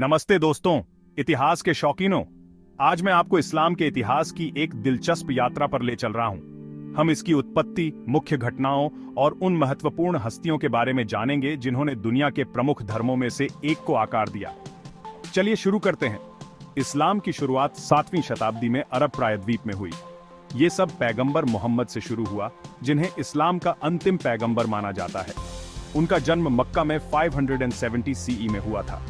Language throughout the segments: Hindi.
नमस्ते दोस्तों, इतिहास के शौकीनों। आज मैं आपको इस्लाम के इतिहास की एक दिलचस्प यात्रा पर ले चल रहा हूं। हम इसकी उत्पत्ति, मुख्य घटनाओं और उन महत्वपूर्ण हस्तियों के बारे में जानेंगे जिन्होंने दुनिया के प्रमुख धर्मों में से एक को आकार दिया। चलिए शुरू करते हैं। इस्लाम की शुरुआत 7वीं शताब्दी में अरब प्रायद्वीप में हुई। ये सब पैगंबर मोहम्मद से शुरू हुआ, जिन्हें इस्लाम का अंतिम पैगंबर माना जाता है। उनका जन्म मक्का में 570 सीई में हुआ था।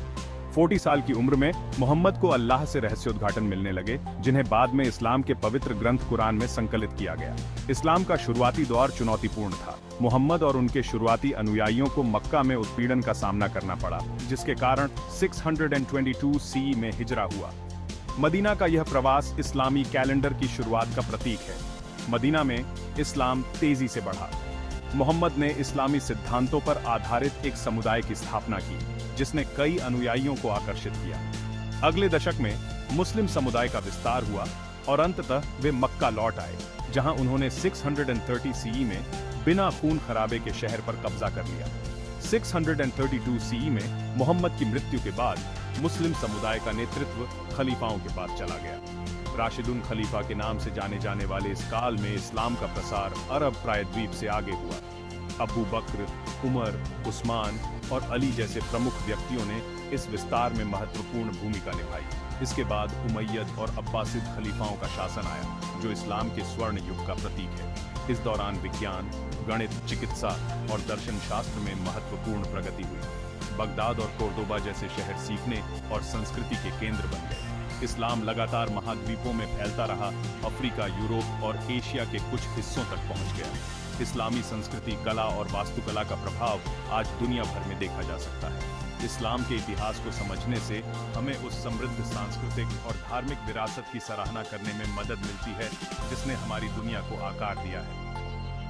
40 साल की उम्र में मोहम्मद को अल्लाह से रहस्योद्घाटन मिलने लगे, जिन्हें बाद में इस्लाम के पवित्र ग्रंथ कुरान में संकलित किया गया। इस्लाम का शुरुआती दौर चुनौतीपूर्ण था। मोहम्मद और उनके शुरुआती अनुयायियों को मक्का में उत्पीड़न का सामना करना पड़ा, जिसके कारण 622 सीई में हिजरा हुआ। मदीना का यह प्रवास इस्लामी कैलेंडर की शुरुआत का प्रतीक है। मदीना में इस्लाम तेजी से बढ़ा। मोहम्मद ने इस्लामी सिद्धांतों पर आधारित एक समुदाय की स्थापना की, जिसने कई अनुयायियों को आकर्षित किया। अगले दशक में मुस्लिम समुदाय का विस्तार हुआ और अंततः वे मक्का लौट आए, जहां उन्होंने 630 सीई में बिना खून खराबे के शहर पर कब्जा कर लिया। 632 सीई में मोहम्मद की मृत्यु के बाद मुस्लिम समुदाय का नेतृत्व खलीफाओं के पास चला गया। राशिदुन खलीफा के नाम से जाने जाने वाले इस काल में इस्लाम का प्रसार अरब प्रायद्वीप से आगे हुआ। अबू बकर, उमर, उस्मान और अली जैसे प्रमुख व्यक्तियों ने इस विस्तार में महत्वपूर्ण भूमिका निभाई। इसके बाद उमैयद और अब्बासिद खलीफाओं का शासन आया, जो इस्लाम के स्वर्ण युग का प्रतीक है। इस दौरान विज्ञान, गणित, चिकित्सा और दर्शन शास्त्र में महत्वपूर्ण प्रगति हुई। बगदाद और कोर्दोबा जैसे शहर सीखने और संस्कृति के केंद्र बन गए। इस्लाम लगातार महाद्वीपों में फैलता रहा, अफ्रीका, यूरोप और एशिया के कुछ हिस्सों तक पहुंच गया। इस्लामी संस्कृति, कला और वास्तुकला का प्रभाव आज दुनिया भर में देखा जा सकता है। इस्लाम के इतिहास को समझने से हमें उस समृद्ध सांस्कृतिक और धार्मिक विरासत की सराहना करने में मदद मिलती है, जिसने हमारी दुनिया को आकार दिया है।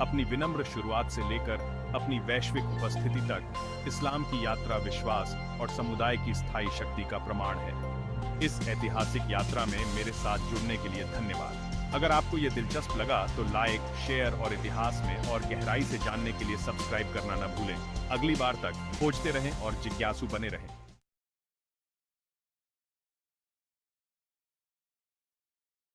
अपनी विनम्र शुरुआत से लेकर अपनी वैश्विक उपस्थिति तक इस्लाम की यात्रा विश्वास और समुदाय की स्थायी शक्ति का प्रमाण है। इस ऐतिहासिक यात्रा में मेरे साथ जुड़ने के लिए धन्यवाद। अगर आपको ये दिलचस्प लगा तो लाइक, शेयर और इतिहास में और गहराई से जानने के लिए सब्सक्राइब करना न भूलें। अगली बार तक खोजते रहें और जिज्ञासु बने रहें।